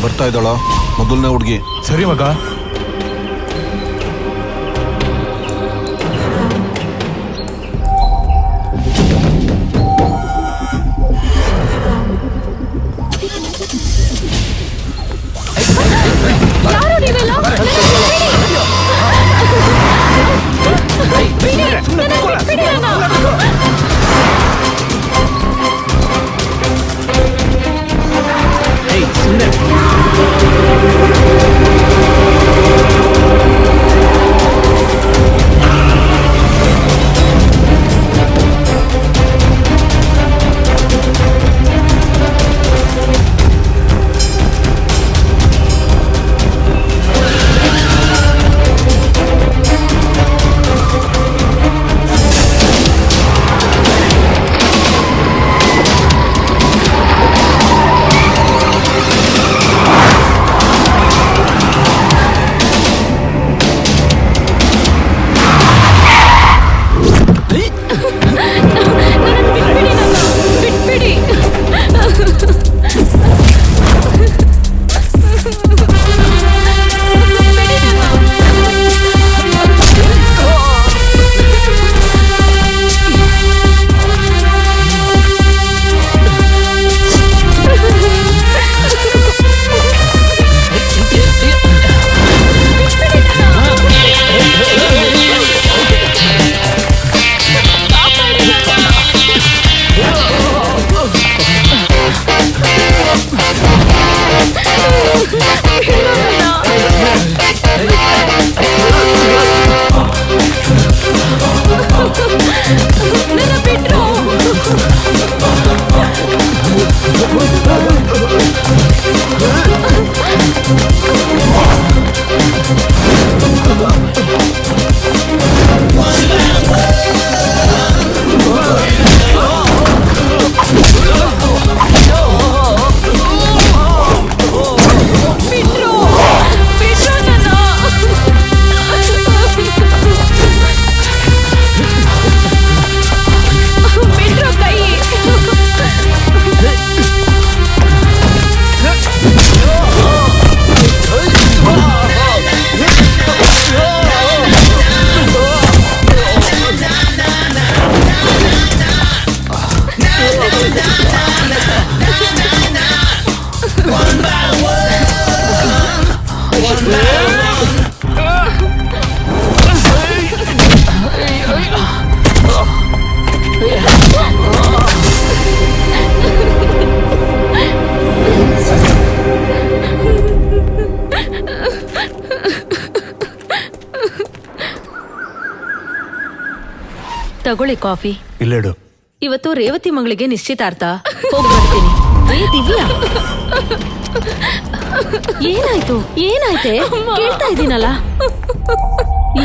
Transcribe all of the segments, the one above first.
ಬರ್ತಾ ಇದ್ದಾಳ ಮೊದಲನೇ ಹುಡುಗಿ. ಸರಿ ಮಗ. ತಗೊಳ್ಳಿ ಕಾಫಿ. ಇಲ್ಲೇಡು. ಇವತ್ತು ರೇವತಿ ಮಗಳಿಗೆ ನಿಶ್ಚಿತಾರ್ಥ. ಹೋಗಿ ಬರ್ತೀನಿ. ದಿವ್ಯಾ, ಏನಾಯ್ತು? ಏನಾಯ್ತೆ? ಕೇಳ್ತಾ ಇದ್ದೀನಲ್ಲ,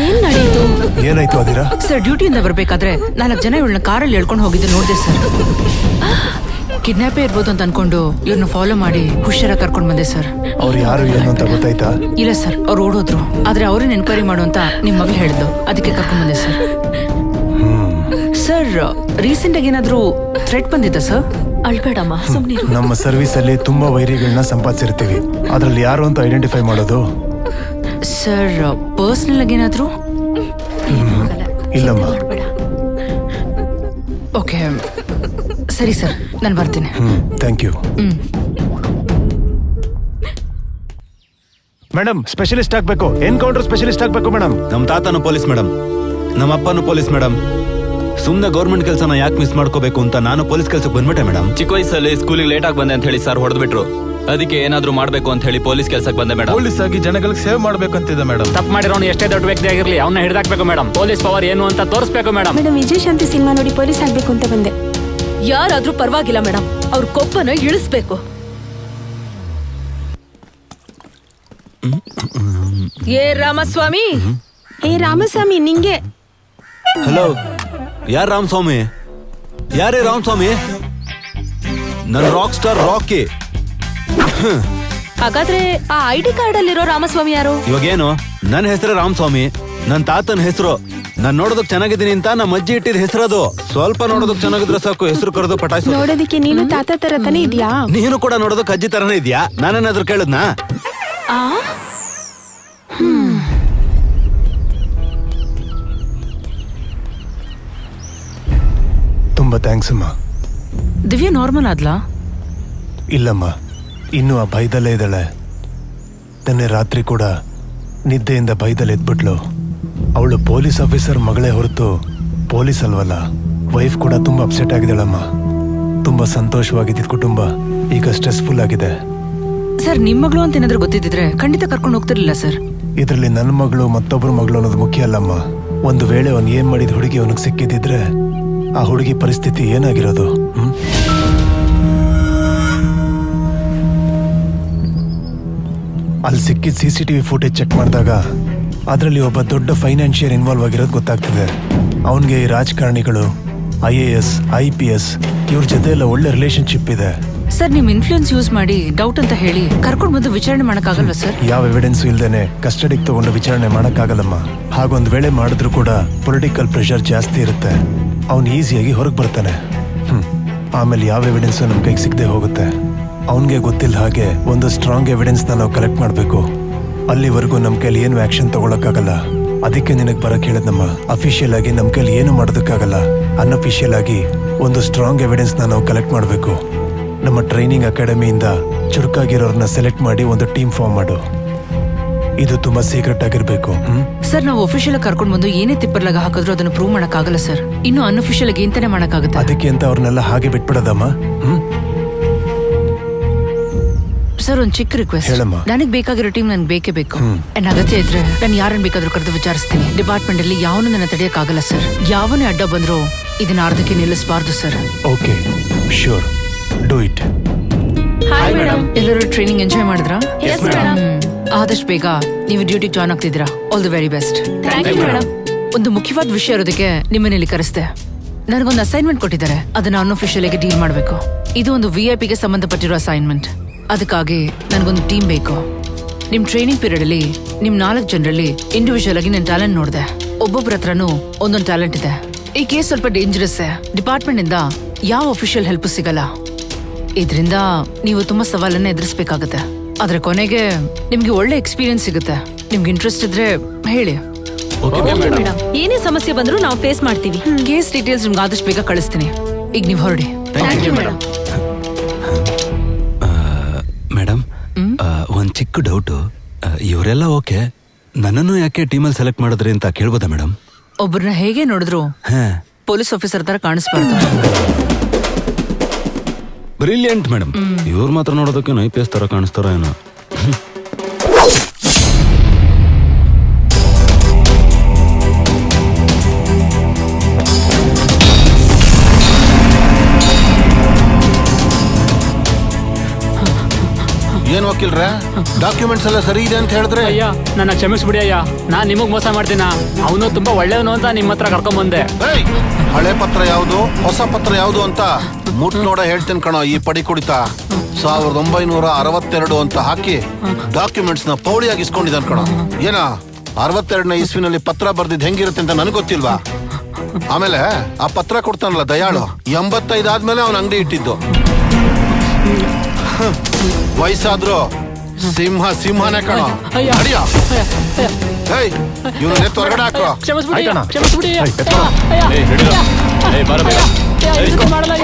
ಏನ್ ನಡೀತು? ಏನಾಯ್ತು ಅದಿರಾ? ಸರ್, ಡ್ಯೂಟಿಯಿಂದ ಬರ್ಬೇಕಾದ್ರೆ 4 ಜನ ಇವಳನ್ನ ಕಾರಲ್ಲಿ ಹೇಳ್ಕೊಂಡು ಹೋಗಿದ್ದು ನೋಡಿದೆ ಸರ್. ಕಿಡ್ನಾಪೇ ಇರ್ಬೋದು ಅಂತ ಅನ್ಕೊಂಡು ಇವ್ರನ್ನ ಫಾಲೋ ಮಾಡಿ ಹುಷಾರ ಕರ್ಕೊಂಡ್ ಬಂದೆ ಸರ್. ಅವ್ರು ಯಾರು ಏನು ಅಂತ ಗೊತ್ತಾಯ್ತಾ? ಇಲ್ಲ ಸರ್, ಅವ್ರು ಓಡೋದ್ರು. ಆದ್ರೆ ಅವ್ರನ್ನ ಎನ್ಕ್ವೈರಿ ಮಾಡು ಅಂತ ನಿಮ್ ಮಗಳು ಹೇಳಿದ್ಲು, ಅದಕ್ಕೆ ಕರ್ಕೊಂಡ್ ಬಂದೆ ಸರ್. ಸರ್, ರೀಸೆಂಟ್ ಆಗಿ ಏನಾದ್ರೂ ಥ್ರೆಟ್ ಬಂದಿದ್ದ ಸರ್? ಅಳ್ಬೇಡಮ್ಮ, ಸುಮ್ನಿರು. ನಮ್ಮ ಸರ್ವಿಸ್ ಅಲ್ಲಿ ತುಂಬಾ ವೈರಿಗಳನ್ನ ಸಂಪಾದಿಸಿರ್ತೀವಿ. ಅದ್ರಲ್ಲಿ ಯಾರು ಅಂತ ಐಡೆಂಟಿಫೈ ಮಾಡೋದು. ಸರ್, ಪರ್ಸನಲ್ ಆಗಿ ಏನಾದ್ರೂ? ಇಲ್ಲಮ್ಮ. ಓಕೆ, ಸರಿ ಸರ್, ನಾನು ಬರ್ತೀನಿ. Thank you. ಮೇಡಮ್, ಸ್ಪೆಷಲಿಸ್ಟ್ ಆಗ್ಬೇಕು, ಎನ್ಕೌಂಟರ್ ಸ್ಪೆಷಲಿಸ್ಟ್ ಆಗ್ಬೇಕು ಮೇಡಮ್. ನಮ್ಮ ತಾತನು ಪೊಲೀಸ್ ಮೇಡಮ್, ನಮ್ಮ ಅಪ್ಪನು ಪೊಲೀಸ್ ಮೇಡಮ್. ಸುಮ್ಮನೆ ಗೌರ್ಮೆಂಟ್ ಕೆಲಸನ ಯಾಕೆ ಮಿಸ್ ಮಾಡ್ಕೋಬೇಕು ಅಂತ ನಾನು ಪೊಲೀಸ್ ಕೆಲಸಕ್ಕೆ ಬಂದ್ಬಿಟ್ಟೆ ಮೇಡಮ್. ಚಿಕ್ಕ ವಯಸ್ಸಲ್ಲಿ ಸ್ಕೂಲಿಗೆ ಲೇಟ್ ಆಗಿ ಬಂದೆ ಅಂತ ಹೇಳಿ ಸರ್ ಹೊಡೆದ್ಬಿಟ್ರು. ಅದಕ್ಕೆ ಏನಾದ್ರೂ ಮಾಡ್ಬೇಕು ಅಂತ ಹೇಳಿ ಪೊಲೀಸ್ ಕೆಲಸಕ್ಕೆ ಬಂದೆ ಮೇಡಮ್. ಪೊಲೀಸ್ ಆಗಿ ಜನಗಳಿಗೆ ಸೇವ್ ಮಾಡ್ಬೇಕಂತಿದೆ ಮೇಡಮ್. ತಪ್ಪು ಮಾಡಿರೋನು ಎಷ್ಟೇ ದೊಡ್ಡ ವ್ಯಕ್ತಿ ಆಗಿರ್ಲಿ, ಅವನ್ನ ಹಿಡಿದಾಕ್ಬೇಕು ಮೇಡಮ್. ಪೊಲೀಸ್ ಪವರ್ ಏನು ಅಂತ ತೋರಿಸ್ಬೇಕು ಮೇಡಮ್. ಮೇಡಮ್, ವಿಜಯ್ ಶಾಂತಿ ಸಿನಿಮಾ ನೋಡಿ ಪೊಲೀಸ್ ಆಗ್ಬೇಕು ಅಂತ ಬಂದೆ. ಯಾರಾದ್ರೂ ಪರವಾಗಿಲ್ಲ ಮೇಡಮ್, ಅವ್ರ ಕೊಪ್ಪನ ಇಳಿಸ್ಬೇಕು. ಏ ರಾಮಸ್ವಾಮಿ. ಏ ರಾಮಸ್ವಾಮಿ, ನಿಂಗೆ. ಹಲೋ, ಯಾರು ರಾಮಸ್ವಾಮಿ? ಯಾರೇ ರಾಮಸ್ವಾಮಿ? ನನ್ನ ರಾಕ್ ಸ್ಟಾರ್ ರಾಕಿ. ಹಾಗಾದ್ರೆ ಆ ಐಡಿ ಕಾರ್ಡ್ ಅಲ್ಲಿರೋ ರಾಮಸ್ವಾಮಿ ಯಾರು? ಇವಾಗೇನು, ನನ್ನ ಹೆಸರು ರಾಮಸ್ವಾಮಿ, ನನ್ನ ತಾತನ ಹೆಸರು ನಾನ್ ನೋಡೋದಕ್ ಚೆನ್ನಾಗಿದ್ದೀನಿ ಅಂತ ನಮ್ಮ ಅಜ್ಜಿ ಇಟ್ಟಿದ ಹೆಸರದು. ಸ್ವಲ್ಪ ನೋಡೋದಕ್ ಚೆನ್ನಾಗಿದ್ರೆ ಸಾಕು, ಹೆಸರು ಕರೆದು ಪಟಾಯಿಸು. ನೋಡೋದಿಕ್ಕೆ ನೀನು ತಾತ ತರ ತಾನೇ ಇದ್ಯಾ? ನೀನು ಕೂಡ ನೋಡೋದಕ್ ಅಜ್ಜಿ ತರನೇ ಇದ್ಯಾ? ನಾನೇನಾದ್ರೂ ಕೇಳದ್ನಾ? ತುಂಬಾ ಥ್ಯಾಂಕ್ಸ್ ಅಮ್ಮ. ದಿವ್ಯಾ ನಾರ್ಮಲ್ ಆದ್ಲಾ? ಇಲ್ಲಮ್ಮ, ಇನ್ನೂ ಆ ಭಯದಲ್ಲೇ ಇದ್ದಾಳೆ. ನಿನ್ನೆ ರಾತ್ರಿ ಕೂಡ ನಿದ್ದೆಯಿಂದ ಭಯದಲ್ಲಿ ಎದ್ಬಿಟ್ಲು. ಅವಳು ಪೊಲೀಸ್ ಆಫೀಸರ್ ಮಗಳೇ ಹೊರತು ಪೊಲೀಸ್ ಅಲ್ವಲ್ಲ. ವೈಫ್ ಕೂಡ ತುಂಬಾ ಅಪ್ಸೆಟ್ ಆಗಿದ್ದಾಳಮ್ಮ. ತುಂಬಾ ಸಂತೋಷವಾಗಿದ್ದ ಕುಟುಂಬ ಈಗ ಸ್ಟ್ರೆಸ್ಫುಲ್ ಆಗಿದೆ. ಸರ್, ನಿಮ್ ಮಗಳು ಅಂತ ಏನಾದ್ರೂ ಗೊತ್ತಿದ್ರೆ ಖಂಡಿತ ಕರ್ಕೊಂಡು ಹೋಗ್ತಿರ್ಲಿಲ್ಲ ಸರ್. ಇದರಲ್ಲಿ ನನ್ನ ಮಗಳು ಮತ್ತೊಬ್ಬರ ಮಗಳು ಅನ್ನೋದು ಮುಖ್ಯ ಅಲ್ಲಮ್ಮ. ಒಂದು ವೇಳೆ ಅವನು ಏನ್ ಮಾಡಿದ ಹುಡುಗಿ ಅವನಿಗೆ ಸಿಕ್ಕಿದಿದ್ರೆ ಆ ಹುಡುಗಿ ಪರಿಸ್ಥಿತಿ ಏನಾಗಿರೋದು? ಅಲ್ಲಿ ಸಿಕ್ಕಿದ CCTV ಫುಟೇಜ್ ಚೆಕ್ ಮಾಡಿದಾಗ ಅದರಲ್ಲಿ ಒಬ್ಬ ದೊಡ್ಡ ಫೈನಾನ್ಷಿಯರ್ ಇನ್ವಾಲ್ವ್ ಆಗಿರೋದು ಗೊತ್ತಾಗ್ತಿದೆ. ಅವನಿಗೆ ಈ ರಾಜಕಾರಣಿಗಳು, IAS, IPS ಇವ್ರ ಜೊತೆ ಎಲ್ಲ ಒಳ್ಳೆ ರಿಲೇಶನ್ಶಿಪ್ ಇದೆ. ಸರ್, ನಿಮ್ ಇನ್ಫ್ಲೂಯೆನ್ಸ್ ಯೂಸ್ ಮಾಡಿ ಡೌಟ್ ಅಂತ ಹೇಳಿ ಕರ್ಕೊಂಡು ಬಂದು ವಿಚಾರಣೆ ಮಾಡಕ್ಕಾಗಲ್ವಾ ಸರ್? ಯಾವ ಎವಿಡೆನ್ಸ್ ಇಲ್ದೇನೆ ಕಸ್ಟಡಿಗೆ ತಗೊಂಡು ವಿಚಾರಣೆ ಮಾಡಕ್ಕಾಗಲ್ಲಮ್ಮ. ಹಾಗೊಂದ್ ವೇಳೆ ಮಾಡಿದ್ರು ಕೂಡ ಪೊಲಿಟಿಕಲ್ ಪ್ರೆಷರ್ ಜಾಸ್ತಿ ಇರುತ್ತೆ. ಅವ್ನು ಈಸಿಯಾಗಿ ಹೊರಗೆ ಬರ್ತಾನೆ. ಆಮೇಲೆ ಯಾವ ಎವಿಡೆನ್ಸ್ ನಮ್ ಕೈಗೆ ಸಿಗದೆ ಹೋಗುತ್ತೆ. ಅವನ್ಗೆ ಗೊತ್ತಿಲ್ಲ ಹಾಗೆ ಒಂದು ಸ್ಟ್ರಾಂಗ್ ಎವಿಡೆನ್ಸ್ ನಾವು ಕಲೆಕ್ಟ್ ಮಾಡಬೇಕು. ಅಲ್ಲಿವರೆಗೂ ನಮ್ ಕೈಲಿ ಏನು ಆಕ್ಷನ್ ತಗೊಳಕ್ಕಾಗಲ್ಲ. ಅದಕ್ಕೆ ನಿನಗೆ ಬರಕ್ ಹೇಳಿದ್ನಮ್ಮ. ಅಫಿಷಿಯಲ್ ಆಗಿ ನಮ್ ಕೈಲಿ ಏನು ಮಾಡೋದಕ್ಕಾಗಲ್ಲ. ಅನ್ಅಫಿಷಿಯಲ್ ಆಗಿ ಒಂದು ಸ್ಟ್ರಾಂಗ್ ಎವಿಡೆನ್ಸ್ ನಾವು ಕಲೆಕ್ಟ್ ಮಾಡಬೇಕು. ನಮ್ಮ ಟ್ರೈನಿಂಗ್ ಅಕಾಡೆಮಿಯಿಂದ ಚುರುಕಾಗಿರೋರ್ನ ಸೆಲೆಕ್ಟ್ ಮಾಡಿ ಒಂದು ಟೀಮ್ ಫಾರ್ಮ್ ಮಾಡು. ಇದು ತುಂಬಾ ಸೀಕ್ರೆಟ್ ಆಗಿರ್ಬೇಕು. ಸರ್, ನಾವು ಅಫಿಷಿಯಲ್ ಕರ್ಕೊಂಡು ಬಂದು ಏನೇ ತಿಪ್ಪರ್ಲಾಗ ಹಾಕಿದ್ರು ಅದನ್ನು ಪ್ರೂವ್ ಮಾಡಕ್ಕಾಗಲ್ಲ ಸರ್. ಇನ್ನು ಅನ್ಅಫಿಷಿಯಲ್ ಆಗಿ ಎಂತಾನೆ ಮಾಡಕ್ಕಾಗುತ್ತೆ? ಅದಕ್ಕೆ ಅಂತ ಅವ್ರನ್ನೆಲ್ಲ ಹಾಗೆ ಬಿಟ್ಬಿಡದಮ್ಮ. ಸರ್, ಒಂದ್ ಚಿಕ್ಕ ರಿಕ್ವೆಸ್ಟ್. ಹೇಳಮ್ಮ. ನನಗೆ ಬೇಕಾಗಿರೋ ಟೀಮ್ ನನ್ಗೆ ಬೇಕೇ ಬೇಕು. ನನ್ನ ಅಗತ್ಯ ಇದ್ರೆ ನಾನು ಯಾರನ್ನ ಬೇಕಾದ್ರೂ ಕರೆದು ವಿಚಾರಿಸ್ತೀನಿ. ಡಿಪಾರ್ಟ್ಮೆಂಟ್ ಅಲ್ಲಿ ಯಾವನು ನನ್ನ ತಡೆಯಕ್ಕಾಗಲ್ಲ ಸರ್. ಯಾವನೇ ಅಡ್ಡ ಬಂದ್ರು ಇದನ್ನ ಅರ್ಧಕ್ಕೆ ನಿಲ್ಲಿಸಬಾರ್ದು sir. Okay, sure, do it. Hi madam. ಎಲ್ಲರೂ ಟ್ರೈನಿಂಗ್ ಎಂಜಾಯ್ ಮಾಡಿದ್ರಾ? Yes madam. ಆದಷ್ಟು ಬೇಗ ನೀವು ಡ್ಯೂಟಿಗೆ ಜಾಯ್ನ್ ಆಗ್ತಿದ್ದೀರಾ. All the very best. Thank you madam. ಒಂದು ಮುಖ್ಯವಾದ ವಿಷಯ ಇರೋದಕ್ಕೆ ನಿಮ್ಮನ್ನಲ್ಲಿ ಕರೆಸ್ದೆ. ನನಗೊಂದು ಅಸೈನ್ಮೆಂಟ್ ಕೊಟ್ಟಿದ್ದಾರೆ. ಅದನ್ನ ಅನ್ಅಫಿಷಿಯಲ್ ಆಗಿ ಡೀಲ್ ಮಾಡಬೇಕು. ಇದು ಒಂದು VIP ಗೆ ಸಂಬಂಧಪಟ್ಟಿರೋ ಅಸೈನ್ಮೆಂಟ್. ಅದಕ್ಕಾಗಿ ನನಗೊಂದು ಟೀಮ್ ಬೇಕು. ನಿಮ್ ಟ್ರೈನಿಂಗ್ ಪೀರಿಯಡ್ ಅಲ್ಲಿ ನಿಮ್ 4 ಜನರಲ್ಲಿ ಇಂಡಿವಿಜುವಲ್ ಆಗಿ ನನ್ನ ಟ್ಯಾಲೆಂಟ್ ನೋಡಿದೆ. ಒಬ್ಬೊಬ್ಬರ ಹತ್ರನೂ ಒಂದೊಂದು ಟ್ಯಾಲೆಂಟ್ ಇದೆ. ಈ ಕೇಸ್ ಸ್ವಲ್ಪ ಡೇಂಜರಸ್. ಡಿಪಾರ್ಟ್ಮೆಂಟ್ ಇಂದ ಯಾವ ಅಫಿಷಿಯಲ್ ಹೆಲ್ಪ್ ಸಿಗಲ್ಲ. ಇದರಿಂದ ನೀವು ತುಂಬಾ ಸವಾಲನ್ನ ಎದುರಿಸಬೇಕಾಗತ್ತೆ. ಆದ್ರೆ ಕೊನೆಗೆ ನಿಮ್ಗೆ ಒಳ್ಳೆ ಎಕ್ಸ್ಪೀರಿಯನ್ಸ್ ಸಿಗುತ್ತೆ. ನಿಮ್ಗೆ ಇಂಟ್ರೆಸ್ಟ್ ಇದ್ರೆ ಹೇಳಿ. ಮೇಡಮ್, ಏನೇ ಸಮಸ್ಯೆ ಬಂದ್ರು ನಾವು ಫೇಸ್ ಮಾಡ್ತೀವಿ. ಕೇಸ್ ಡೀಟೇಲ್ಸ್ ನಿಮ್ಗೆ ಆದಷ್ಟು ಬೇಗ ಕಳಿಸ್ತೀನಿ. ಈಗ ನೀವು ಹೊರಡಿ. Thank you madam. ಮೇಡಮ್, ಒಂದ್ ಚಿಕ್ಕ ಡೌಟು. ಇವರೆಲ್ಲ ಓಕೆ, ನನ್ನನ್ನು ಯಾಕೆ ಟೀಮಲ್ಲಿ ಸೆಲೆಕ್ಟ್ ಮಾಡಿದ್ರಿ ಅಂತ ಕೇಳ್ಬೋದಾ ಮೇಡಮ್? ಒಬ್ಬರನ್ನ ಹೇಗೆ ನೋಡಿದ್ರು ಪೊಲೀಸ್ ಆಫೀಸರ್ ತರ ಕಾಣಿಸ್ಬಾರ್ದು. Brilliant madam. ಇವ್ರು ಮಾತ್ರ ನೋಡೋದಕ್ಕೆ IPS ತರ ಕಾಣಿಸ್ತಾರ ಏನೋ. ಏನ್ ವಕೀಲ್ರೆ, ಡಾಕ್ಯುಮೆಂಟ್ಸ್ ಎಲ್ಲ ಸರಿ ಇದೆ ಅಂತ ಹೇಳಿದ್ರೆ? ಅಯ್ಯ, ನನ್ನ ಕ್ಷಮಿಸ್ಬಿಡಿ ಅಯ್ಯ. ನಾನ್ ನಿಮಗ್ ಮೋಸ ಮಾಡ್ತೀನ? ಅವನು ತುಂಬಾ ಒಳ್ಳೆಯವನು ಅಂತ ನಿಮ್ಮ ಹತ್ರ ಕರ್ಕೊಂಡ್ ಬಂದೆ. ಏಯ್, ಹಳೆ ಪತ್ರ ಯಾವುದು ಹೊಸ ಪತ್ರ ಯಾವುದು ಅಂತ ಮುಟ್ ನೋಡ ಹೇಳ್ತೇನೆ ಕಣೋ. ಈ ಪಡಿ ಕುಡಿತ 1962 ಅಂತ ಹಾಕಿ ಡಾಕ್ಯುಮೆಂಟ್ಸ್ ನ ಪೌಳಿಯಾಗಿ ಇಸ್ಕೊಂಡಿದ್ದಾನೆ ಕಣೋ. ಏನ 62ನೇ ಇಸ್ವಿನಲ್ಲಿ ಪತ್ರ ಬರ್ದಿದ್ ಹೆಂಗಿರುತ್ತೆ ಅಂತ ನನಗೆ ಗೊತ್ತಿಲ್ವಾ? ಆಮೇಲೆ ಆ ಪತ್ರ ಕೊಡ್ತಾನಲ್ಲ ದಯಾಳು, 85 ಆದ್ಮೇಲೆ ಅವನ ಅಂಗಡಿ ಇಟ್ಟಿದ್ದು. ವಯಸ್ಸಾದ್ರು ಸಿಂಹನೇ ಕಣೋ. ಅಡಿಯಾ, ಏಯ್, ಇವನು ನೆತ್ತು ಹೊರಗಡೆ ಹಾಕೋ. ಕ್ಷಮಿಸ್ಬಿಡಿ ಆಯ್ತಣ್ಣ. ಕ್ಷಮಿಸ್ಬಿಡಿ. ಏಯ್, ಎತ್ಕೊಳ. ಏಯ್, ಹಿಡಿದು. ಏಯ್, ಬಾರ ಬೇಗ. ಮಾಡಲ್ಲ